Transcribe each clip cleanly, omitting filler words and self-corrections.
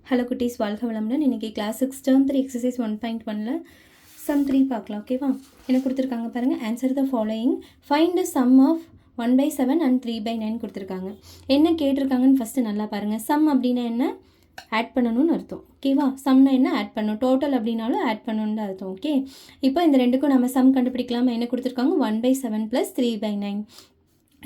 Hello குட்டீஸ், வாழ்க வளமுடன். இன்றைக்கி கிளாஸ் 6 டேர்ம் 3 எக்ஸசைஸ் 1.1ல் சம் 3 பார்க்கலாம். ஓகேவா? என்ன கொடுத்துருக்காங்க பாருங்கள். Answer the following. Find the sum of 1/7 and 3/9 கொடுத்துருக்காங்க. என்ன கேட்டிருக்காங்கன்னு ஃபஸ்ட்டு நல்லா பாருங்கள். சம் அப்படின்னா என்ன? ஆட் பண்ணணும்னு அர்த்தம். ஓகேவா? சம்னா என்ன? ஆட் பண்ணணும். டோட்டல் அப்படின்னாலும் ஆட் பண்ணணுன்னு அர்த்தம். ஓகே, இப்போ இந்த ரெண்டுக்கும் நம்ம சம் கண்டுபிடிக்கலாமா? என்ன கொடுத்துருக்காங்க? 1/7 + 3/9.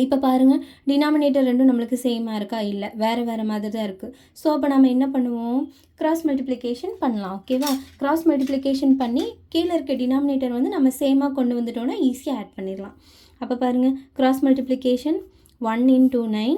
இப்போ பாருங்கள், டினாமினேட்டர் ரெண்டும் நம்மளுக்கு சேமாக இருக்கா? இல்லை, வேறு வேறு மாதிரி தான் இருக்குது. ஸோ அப்போ நம்ம என்ன பண்ணுவோம்? கிராஸ் மல்டிப்ளிகேஷன் பண்ணலாம். ஓகேவா? கிராஸ் மல்டிப்ளிகேஷன் பண்ணி கீழே இருக்க டினாமினேட்டர் வந்து நம்ம சேமாக கொண்டு வந்துட்டோன்னா ஈஸியாக ஆட் பண்ணிடலாம். அப்போ பாருங்கள், கிராஸ் மல்டிப்ளிகேஷன் 1 × 9.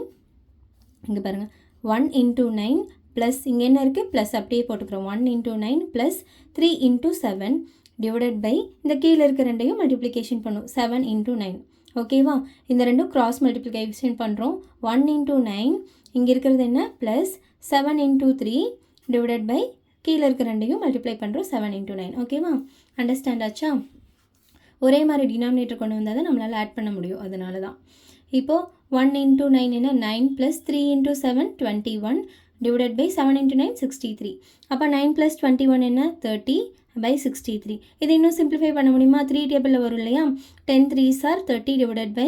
இங்கே பாருங்கள், 1 × 9 ப்ளஸ் இங்கே என்ன இருக்குது? ப்ளஸ் அப்படியே போட்டுக்கிறோம். 1 × 9 ப்ளஸ் 3 × 7 டிவைடட் பை இந்த கீழே இருக்க ரெண்டையும் மல்டிப்ளிகேஷன் பண்ணும். 7 × 9. ஓகேவா? இந்த ரெண்டும் கிராஸ் மல்டிப்ளிகேஷன் பண்ணுறோம். 1 × 9 இங்கே இருக்கிறது என்ன? ப்ளஸ் 7 × 3 டிவைடட் பை கீழே இருக்க ரெண்டையும் மல்டிப்ளை பண்ணுறோம். 7 × 9. ஓகேவா? அண்டர்ஸ்டாண்ட் ஆச்சா? ஒரே மாதிரி டினாமினேட்டர் கொண்டு வந்தால் தான் நம்மளால் ஆட் பண்ண முடியும். அதனால தான் இப்போது 1 × 9 என்ன? 9 + 3 × 7 21 டிவைடட் பை 7 × 9 63. அப்போ 9 + 21 என்ன? 30/63. இது இன்னும் சிம்பிளிஃபை பண்ண முடியுமா? 3 டேபிளில் வரும் இல்லையா? 10 3s are 30 டிவைடட் பை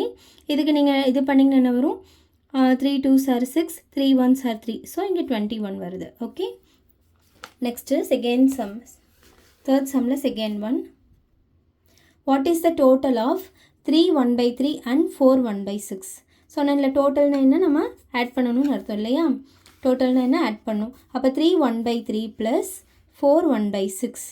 இதுக்கு நீங்கள் இது பண்ணிங்கன்னா என்ன வரும்? 3 2s are 6, 3 1s are 3. So இங்கே 21 வருது. Okay, next second sum. Third சம்மில் second one. What is the total of 3 1/3 and 4 1/6? சொன்னதில் டோட்டல்னா என்ன? நம்ம ஆட் பண்ணணும்னு அர்த்தம் இல்லையா? டோட்டல்னா என்ன? ஆட் பண்ணும். அப்போ 3 1/3 ப்ளஸ் 4 1/6.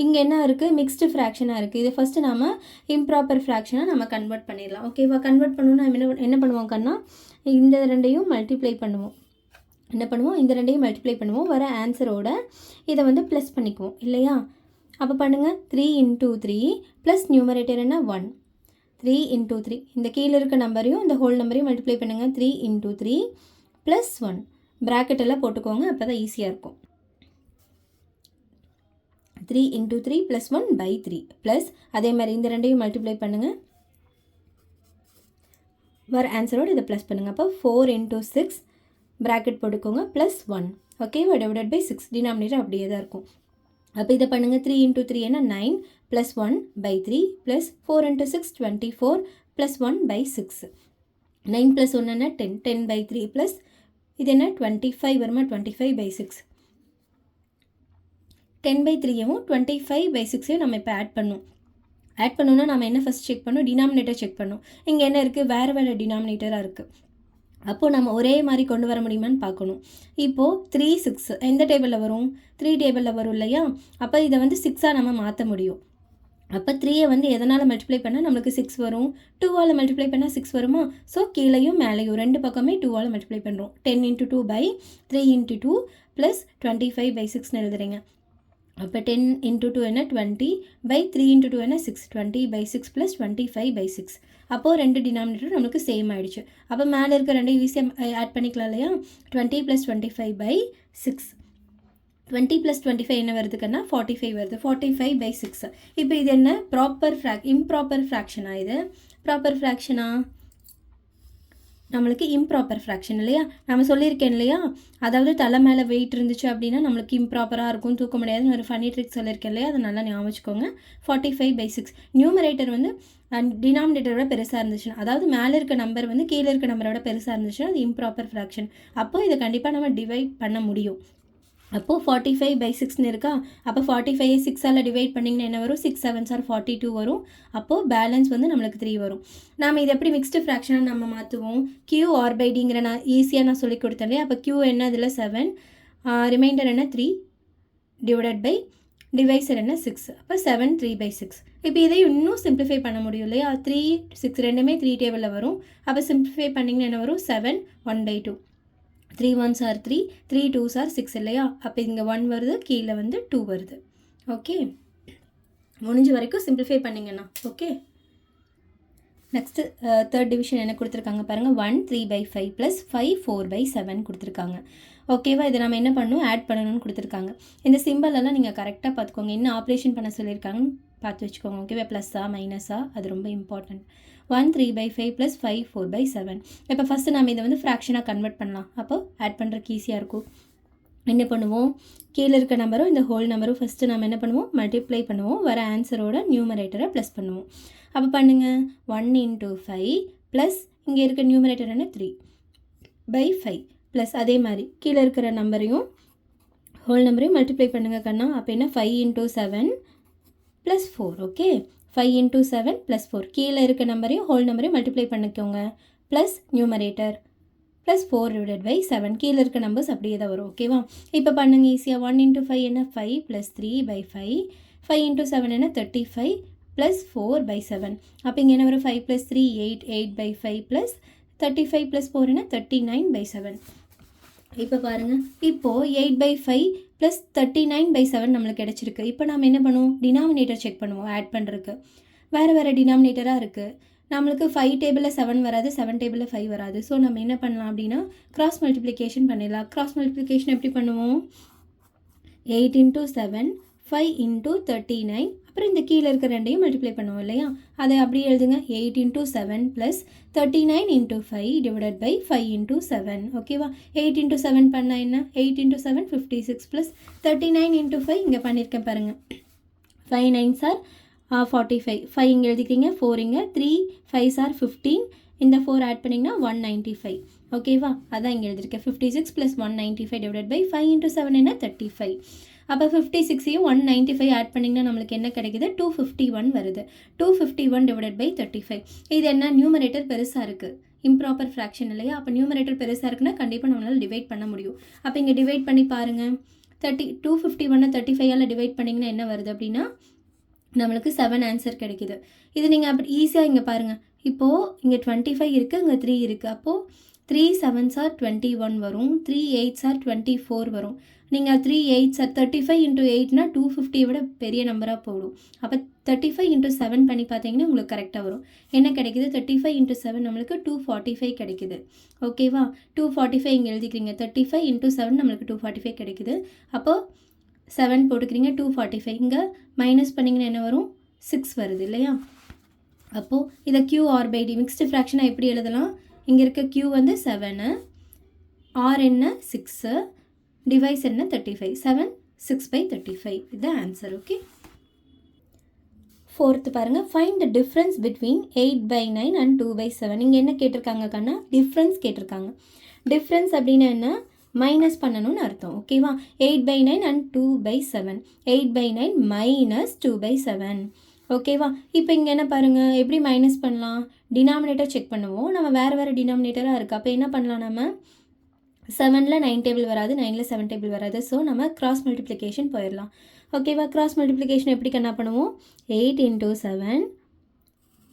இங்கே என்ன இருக்குது? மிக்ஸ்டு ஃப்ராக்ஷனாக இருக்குது. இது ஃபஸ்ட்டு நம்ம இம்ப்ராப்பர் ஃப்ராக்ஷனாக நம்ம கன்வெர்ட் பண்ணிடலாம். ஓகேவா? கன்வெர்ட் பண்ணணும்னா என்ன பண்ணுவோம் கண்ணா? இந்த ரெண்டையும் மல்டிப்ளை பண்ணுவோம். என்ன பண்ணுவோம்? இந்த ரெண்டையும் மல்டிப்ளை பண்ணுவோம். வர ஆன்சரோட இதை வந்து ப்ளஸ் பண்ணிக்குவோம் இல்லையா? அப்போ பண்ணுங்கள். 3 × 3 ப்ளஸ் நியூமரேட்டர் என்ன? 1. 3 × 3 இந்த கீழே இருக்க நம்பரையும் இந்த ஹோல் நம்பரையும் மல்டிப்ளை பண்ணுங்கள். 3 × 3 ப்ளஸ் 1 ப்ராக்கெட் எல்லாம் போட்டுக்கோங்க, அப்போ தான் ஈஸியாக இருக்கும். 3 × 3 ப்ளஸ் 1/3 ப்ளஸ் அதே மாதிரி இந்த ரெண்டையும் மல்டிப்ளை பண்ணுங்கள். வர ஆன்சரோடு இதை ப்ளஸ் பண்ணுங்கள். அப்போ 4 × 6 ப்ராக்கெட் போட்டுக்கோங்க ப்ளஸ் 1. ஓகேவா? Divided by 6. டினாமினேட்டர் அப்படியே தான் இருக்கும். அப்போ இதை பண்ணுங்கள். 3 × 3 என்ன? 9 ப்ளஸ் 1/3 ப்ளஸ் 4 × 6 24 ப்ளஸ் 1/6. 9 + 1 என்ன? 10. 10/3 ப்ளஸ் இது என்ன? 25 வருமா? 25/6. 10/3யும் 25/6யும் நம்ம இப்போ ஆட் பண்ணணும். ஆட் பண்ணணுன்னா நம்ம என்ன ஃபஸ்ட் செக் பண்ணணும்? டினாமினேட்டர் செக் பண்ணணும். இங்கே என்ன இருக்குது? வேறு வேறு டினாமினேட்டராக இருக்குது. அப்போது நம்ம ஒரே மாதிரி கொண்டு வர முடியுமான்னு பார்க்கணும். இப்போது 3 6 எந்த டேபிளில் வரும்? 3 டேபிளில் வரும் இல்லையா? அப்போ இதை வந்து 6ஆக நம்ம மாற்ற முடியும். அப்போ 3ஐ வந்து எதனால் மல்டிப்ளை பண்ணால் நம்மளுக்கு 6 வரும்? 2ஆல் மல்டிப்ளை பண்ணால் 6 வருமா? ஸோ கீழையும் மேலேயும் ரெண்டு பக்கமே 2ஆல் மல்டிப்ளை பண்ணுறோம். 10 × 2/3 × 2 ப்ளஸ் 25/6ன்னு எழுதுறீங்க. அப்போ 10 × 2 என்ன? 20/3 × 2 என்ன? 6. 20/6 ப்ளஸ் 25/6. அப்போது ரெண்டு டினாமினேட்டர் நம்மளுக்கு சேம் ஆகிடுச்சு. அப்போ மேலே இருக்க ரெண்டு ஈஸியாக ஆட் பண்ணிக்கலாம் இல்லையா? 20 + 25/6. 20 + 25 என்ன வருதுக்குன்னா 45 வருது. 45/6. இப்போ இது என்ன? இம்ப்ராப்பர் ஃப்ராக்ஷனா? இது ப்ராப்பர் ஃப்ராக்ஷனா? நம்மளுக்கு இம்ப்ராப்பர் ஃப்ராக்ஷன் இல்லையா? நம்ம சொல்லியிருக்கேன் இல்லையா? அதாவது தலை மேலே வெயிட் இருந்துச்சு அப்படின்னா நம்மளுக்கு இம்ப்ராப்பராக இருக்கும், தூக்க முடியாதுன்னு ஒரு ஃபன்னி ட்ரிக் சொல்லியிருக்கேன் இல்லையா? அதை நல்லா ஞாபகம் வச்சுக்கோங்க. 45/6. நியூமரேட்டர் வந்து டினாமினேட்டரோட பெருசாக இருந்துச்சுன்னா, அதாவது மேலே இருக்க நம்பர் வந்து கீழே இருக்க நம்பரோட பெருசாக இருந்துச்சுன்னா அது இம்ப்ராப்பர் ஃப்ராக்ஷன். அப்போது இதை கண்டிப்பாக நம்ம டிவைட் பண்ண முடியும். அப்போது 45/6ன்னு இருக்கா? அப்போ 45ஐ 6ஆல் டிவைட் பண்ணிங்கன்னா என்ன வரும்? 6 7s are 42 வரும். அப்போது பேலன்ஸ் வந்து நம்மளுக்கு 3 வரும். நாம் இது எப்படி மிக்ஸ்டு ஃப்ராக்ஷனாக நம்ம மாற்றுவோம்? Q/Dங்கிற நான் ஈஸியாக நான் சொல்லி கொடுத்தேன் இல்லையா? அப்போ Q என்ன? இதில் 7, ரிமைண்டர் என்ன? 3 டிவைடட் பை டிவைசர் என்ன? 6. அப்போ 7 3/6. இப்போ இதை இன்னும் சிம்பிளிஃபை பண்ண முடியும் இல்லையா? 3 6 ரெண்டுமே 3 டேபிளில் வரும். அப்போ சிம்பிளிஃபை பண்ணிங்கன்னா என்ன வரும்? 7 1/2. 3 1s are 3, 3 2s are 6 இல்லையா? அப்போ இங்கே 1 வருது, கீழே வந்து 2 வருது. ஓகே, முடிஞ்ச வரைக்கும் சிம்பிளிஃபை பண்ணிங்கண்ணா. ஓகே, நெக்ஸ்ட்டு தேர்ட் டிவிஷன் என்ன கொடுத்துருக்காங்க பாருங்கள். 1 3/5 ப்ளஸ் 5 4/7 கொடுத்துருக்காங்க. ஓகேவா? இதை நம்ம என்ன பண்ணணும்? ஆட் பண்ணணும்னு கொடுத்துருக்காங்க. இந்த சிம்பிளெல்லாம் நீங்கள் கரெக்டாக பார்த்துக்கோங்க. என்ன ஆப்ரேஷன் பண்ண சொல்லியிருக்காங்கன்னு பார்த்து வச்சுக்கோங்க. ஓகேவா? ப்ளஸ்ஸா மைனஸா? அது ரொம்ப இம்பார்ட்டன்ட். 1 3/5 ப்ளஸ் 5 4/7. இப்போ ஃபஸ்ட்டு நம்ம இதை வந்து ஃப்ராக்ஷனாக கன்வெர்ட் பண்ணலாம். அப்போ ஆட் பண்ணுறதுக்கு ஈஸியாக இருக்கும். என்ன பண்ணுவோம், கீழே இருக்க நம்பரும் இந்த ஹோல் நம்பரும் ஃபஸ்ட்டு நம்ம என்ன பண்ணுவோம், மல்டிப்ளை பண்ணுவோம். வர ஆன்சரோட நியூமரேட்டரை ப்ளஸ் பண்ணுவோம். அப்போ பண்ணுங்கள், 1 × 5 ப்ளஸ் இங்கே இருக்க நியூமரேட்டர் என்ன 3/5 ப்ளஸ் அதே மாதிரி கீழே இருக்கிற நம்பரையும் ஹோல் நம்பரையும் மல்டிப்ளை பண்ணுங்கள் கண்ணா. அப்போ என்ன 5 × 7 + 4. ஓகே, 5 × 7 + 4. கீழே இருக்க நம்பரையும் ஹோல் நம்பரையும் மல்டிப்ளை பண்ணிக்கோங்க. Plus numerator plus 4/7. கீழே இருக்க நம்பர்ஸ் அப்படியே தான் வரும். ஓகேவா, இப்போ பண்ணுங்கள் ஈஸியாக. 1 × 5 என்ன 5 + 3/5. 5 × 7 என்ன 35 + 4/7. அப்போ இங்கே என்ன வரும், 5 + 3 8, 8/5 + 35 + 4 என்ன 39/7. இப்போ பாருங்கள், இப்போது 8/5 + 39/7 நம்மளுக்கு கிடச்சிருக்கு. இப்போ நம்ம என்ன பண்ணுவோம், டினாமினேட்டர் செக் பண்ணுவோம். ஆட் பண்ணுறதுக்கு வேறு டினாமினேட்டராக இருக்குது. நம்மளுக்கு 5 டேபிளில் 7 வராது, 7 டேபிளில் 5 வராது. ஸோ நம்ம என்ன பண்ணலாம் அப்படின்னா கிராஸ் மல்டிப்ளிகேஷன் பண்ணிடலாம். கிராஸ் மல்டிப்ளிகேஷன் எப்படி பண்ணுவோம், 8 × 7 5 × 39. அப்புறம் இந்த கீழே இருக்க ரெண்டையும் மல்டிப்ளை பண்ணுவோம் இல்லையா, அதை அப்படியே எழுதுங்க. 8 × 7 + 39 × 5 / 5 × 7. ஓகேவா, 8 × 7 பண்ணால் என்ன, 8 × 7 56 + 39 × 5 இங்கே பண்ணியிருக்கேன் பாருங்கள். 5 9s are 45. 5 இங்கே எழுதிக்கிறீங்க, 4 இங்கே, 3 5s are 15. இந்த 4 ஆட் பண்ணிங்கன்னா 195. ஓகேவா, அதான் இங்கே எழுதியிருக்கேன். 56 + 195 / 5 × 7 என்ன 35. அப்போ 56ஐயும் 195 ஆட் பண்ணிங்கன்னா நம்மளுக்கு என்ன கிடைக்குது, 251 வருது. 251 / 35. இது என்ன, நியூமரேட்டர் பெருசாக இருக்குது, இம்ப்ராப்பர் ஃப்ராக்ஷன் இல்லையா. அப்போ நியூமரேட்டர் பெருசாக இருக்குன்னா கண்டிப்பாக நம்மளால் டிவைட் பண்ண முடியும். அப்போ இங்கே டிவைட் பண்ணி பாருங்கள். 251 35ஆல் டிவைட் பண்ணிங்கன்னா என்ன வருது அப்படின்னா நம்மளுக்கு 7 ஆன்சர் கிடைக்குது. இது நீங்கள் அப்படி ஈஸியாக இங்கே பாருங்கள். இப்போது இங்கே 25 இருக்குது, இங்கே 3 இருக்குது. அப்போது 3 7s are 21 வரும், 3 8s are 24 வரும். நீங்கள் 3 8s are 35 × 8னா 250 விட பெரிய நம்பராக போடும். அப்போ 35 × 7 பண்ணி பார்த்தீங்கன்னா உங்களுக்கு கரெக்டாக வரும். என்ன கிடைக்குது, 35 × 7 நம்மளுக்கு 245 கிடைக்குது. ஓகேவா, 245 இங்கே எழுதிக்கிறீங்க. 35 × 7 நம்மளுக்கு 245 கிடைக்குது. அப்போது 7 போட்டுக்கிறீங்க, 245. இங்கே மைனஸ் பண்ணிங்கன்னா என்ன வரும், 6 வருது இல்லையா. அப்போது இதை QR/D மிக்ஸ்டு ஃப்ராக்ஷனாக எப்படி எழுதலாம், இங்கே இருக்க Q வந்து 7, R என்ன 6, டிவைஸ் என்ன 35. 7 6/35 இதுதான் ஆன்சர். ஓகே, 4th பாருங்கள். Find the difference between 8/9 and 2/7. இங்கே என்ன கேட்டிருக்காங்க கண்ணா, டிஃப்ரென்ஸ் கேட்டிருக்காங்க. டிஃப்ரென்ஸ் அப்படின்னா என்ன, மைனஸ் பண்ணணும்னு அர்த்தம். ஓகேவா, 8/9 and 2/7. 8/9 - 2/7. ஓகேவா, இப்போ இங்கே என்ன பாருங்கள், எப்படி மைனஸ் பண்ணலாம், டினாமினேட்டர் செக் பண்ணுவோம். நம்ம வேறு டினாமினேட்டராக இருக்குது. அப்போ என்ன பண்ணலாம், நம்ம 7ல் 9 டேபிள் வராது, 9ல் 7 டேபிள் வராது. ஸோ நம்ம கிராஸ் மல்டிப்ளிகேஷன் போயிடலாம். ஓகேவா, கிராஸ் மல்டிப்ளிகேஷன் எப்படி என்ன பண்ணுவோம், 8 × 7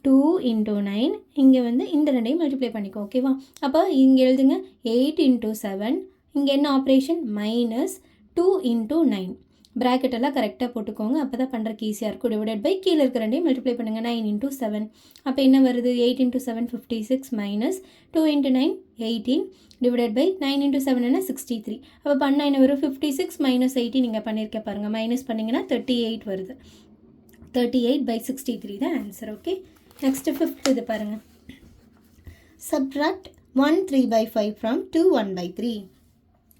2 × 9. இங்கே வந்து இந்த ரெண்டையும் மல்டிப்ளை பண்ணிக்கோ. ஓகேவா, அப்போ இங்கே எழுதுங்க 8 × 7. இங்கே என்ன ஆப்ரேஷன், -2 × 9. ப்ராக்கெட் எல்லாம் கரெக்டாக போட்டுக்கோங்க, அப்போ தான் பண்ணுறக்கு ஈஸியாக இருக்கும். டிவைடட் பை கீழே இருக்கிற ரெண்டையும் மல்டிப்ளை பண்ணுங்கள். 9 × 7. அப்போ என்ன வருது, 8 × 7 56 -2 × 9 18 டிவைடட் பை 9 × 7 என்ன 63. அப்போ பண்ணால் என்ன வரும், 56 - 18 நீங்கள் பண்ணியிருக்க பாருங்கள். மைனஸ் பண்ணிங்கன்னா 38 வருது. 38/63 தான் ஆன்சர். ஓகே, நெக்ஸ்ட்டு 5th இது பாருங்கள். Subtract 1 3/5 from 2 1/3.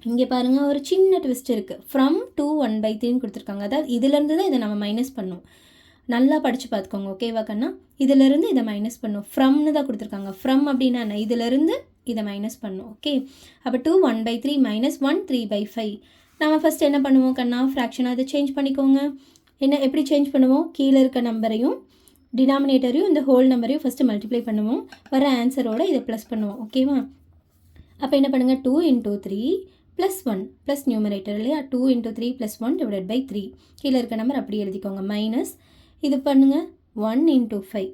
இங்கே பாருங்கள், ஒரு சின்ன ட்விஸ்ட் இருக்குது. ஃப்ரம் 2 1/3 கொடுத்துருக்காங்க. அதாவது இதிலேருந்து தான் இதை நம்ம மைனஸ் பண்ணோம். நல்லா படித்து பார்த்துக்கோங்க. ஓகேவா கண்ணா, இதிலேருந்து இதை மைனஸ் பண்ணும். ஃப்ரம்னு தான் கொடுத்துருக்காங்க. ஃப்ரம் அப்படின்னா என்ன, இதிலேருந்து இதை மைனஸ் பண்ணும். ஓகே, அப்போ 2 1/3 - 1 3/5. நம்ம ஃபஸ்ட் என்ன பண்ணுவோம் கண்ணா, ஃப்ராக்ஷனாக அதை சேஞ்ச் பண்ணிக்கோங்க. என்ன எப்படி சேஞ்ச் பண்ணுவோம், கீழே இருக்க நம்பரையும் டினாமினேட்டரையும் இந்த ஹோல் நம்பரையும் ஃபஸ்ட்டு மல்டிப்ளை பண்ணுவோம். வர ஆன்சரோட இதை ப்ளஸ் பண்ணுவோம். ஓகேவா, அப்போ என்ன பண்ணுங்கள், 2 × 3 + 1 ப்ளஸ் நியூமரேட்டர் இல்லையா, 2 × 3 + 1 டிவைடட் பை 3. கீழே இருக்க நம்பர் அப்படி எழுதிக்கோங்க. மைனஸ் இது பண்ணுங்கள் 1 × 5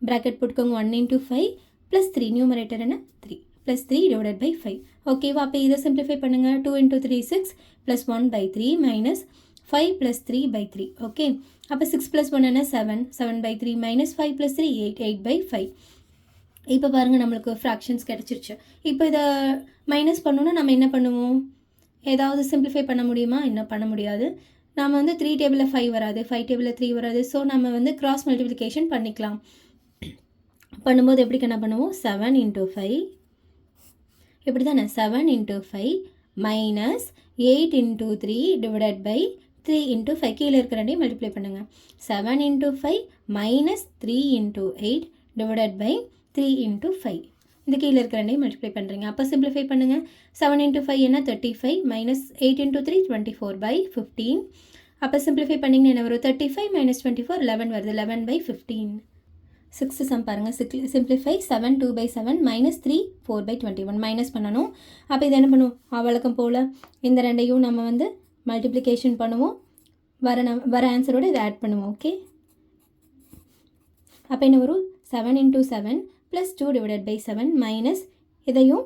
ப்ராக்கெட் போட்டுக்கோங்க. 1 × 5 + 3 நியூமரேட்டர் என்ன 3 + 3 டிவைடட் பை 5. ஓகேவா, அப்போ இதை சிம்பிளிஃபை பண்ணுங்கள். 2 × 3 6 + 1/3 - 5 + 3/3. ஓகே, அப்போ 6 + 1 என்ன 7 7/3 - 5 + 3 8 8/5. இப்போ பாருங்கள், நம்மளுக்கு ஃப்ராக்ஷன்ஸ் கிடச்சிருச்சு. இப்போ இதை மைனஸ் பண்ணணுன்னா நம்ம என்ன பண்ணுவோம், ஏதாவது சிம்பிளிஃபை பண்ண முடியுமா, இன்னும் பண்ண முடியாது. நம்ம வந்து 3 டேபிளில் 5 வராது, 5 டேபிளில் 3 வராது. ஸோ நம்ம வந்து கிராஸ் மல்டிப்ளிகேஷன் பண்ணிக்கலாம். பண்ணும்போது எப்படி என்ன பண்ணுவோம், 7 × 5 இப்படி தானே, 7 × 5 - 8 into 3 divided by 3 into 5 கீழே இருக்கிற ரெண்டையும் மல்டிப்ளை பண்ணுங்கள். 7 into 5 minus 3 into 8 divided by 3 into 5. இந்த கீழே இருக்கிற ரெண்டையும் மல்டிப்ளை பண்ணுறீங்க. அப்போ சிம்பிளிஃபை பண்ணுங்கள். 7 into 5 என்ன 35 minus 8 into 3 24 by 15. அப்போ சிம்பிளிஃபை பண்ணிங்கன்னா என்ன வரும் 35 minus 24 11 வருது 11 by 15. 6th சம் பாருங்கள். Simplify 7 2 by 7 minus 3 4 by 21 minus பண்ணணும். அப்போ இது என்ன பண்ணுவோம் வழக்கம் போல் இந்த ரெண்டையும் நம்ம வந்து மல்டிப்ளிகேஷன் பண்ணுவோம். வர ஆன்சரோடு இதை ஆட் பண்ணுவோம். ஓகே, அப்போ என்ன வரும் 7 into 7 plus 2 divided by 7 minus இதையும்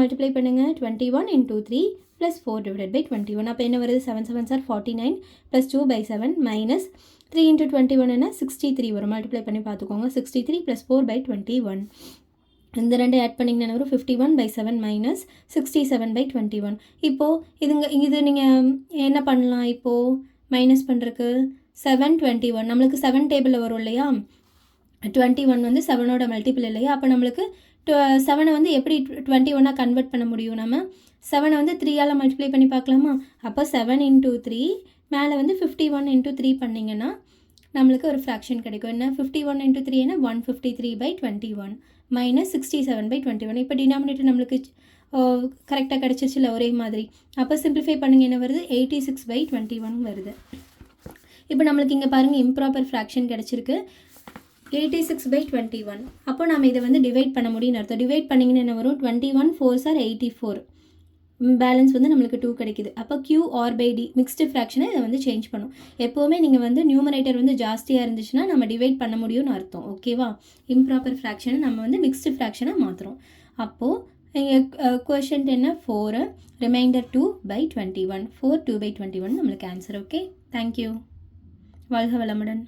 மல்டிப்ளை பண்ணுங்கள் 21 into 3 plus 4 divided by 21. அப்போ என்ன வருது 7 7s are 49 plus 2 by 7 minus 3 into 21 என்ன 63 வரும். மல்டிப்ளை பண்ணி பார்த்துக்கோங்க. 63 plus 4 by 21. இந்த ரெண்டு ஆட் பண்ணிங்கன்னா வரும் 51 by 7 minus 67 by 21. இப்போது இது நீங்கள் என்ன பண்ணலாம் இப்போது மைனஸ் பண்ணுறதுக்கு 7 21 நம்மளுக்கு 7 டேபிளில் வரும் இல்லையா. 21 வந்து 7ஓட மல்டிபிள் இல்லையா. அப்போ நம்மளுக்கு 7 வந்து எப்படி 21 கன்வெர்ட் பண்ண முடியும். நம்ம 7 வந்து 3ஆல் மல்டிப்ளை பண்ணி பார்க்கலாமா. அப்போ 7 into 3 மேலே வந்து 51 into 3 பண்ணிங்கன்னா நம்மளுக்கு ஒரு ஃப்ராக்ஷன் கிடைக்கும். என்ன 51 into 3 என்ன 153 by 21 minus 67 by 21. இப்போ டினாமினேட்டர் நம்மளுக்கு கரெக்டாக கிடச்சிருச்சுல ஒரே மாதிரி. அப்போ சிம்பிளிஃபை பண்ணுங்க என்ன வருது 86 by 21 வருது. இப்போ நம்மளுக்கு இங்கே பாருங்கள் இம்ப்ராப்பர் ஃப்ராக்ஷன் கிடச்சிருக்கு 86 by 21. அப்போ நம்ம இதை வந்து டிவைட் பண்ண முடியும்னு அர்த்தம். டிவைட் பண்ணிங்கன்னு என்ன வரும் 21 4s are 84. பேலன்ஸ் வந்து நம்மளுக்கு 2 கிடைக்குது. அப்போ Q or by D mixed ஃப்ராக்ஷனை இதை வந்து சேஞ்ச் பண்ணும். எப்போவுமே நீங்கள் வந்து நியூமரேட்டர் வந்து ஜாஸ்தியாக இருந்துச்சுன்னா நம்ம டிவைட் பண்ண முடியும்னு அர்த்தம். ஓகேவா. இம்ப்ராப்பர் ஃப்ராக்ஷனை நம்ம வந்து மிக்ஸ்டு ஃப்ராக்ஷனாக மாற்றுறோம். அப்போது எங்கள் கொஷின் என்ன 4 ரிமைண்டர் 2 by 21 4 2 by 21 நம்மளுக்கு ஆன்சர். Okay, thank you. வாழ்க வளமுடன்.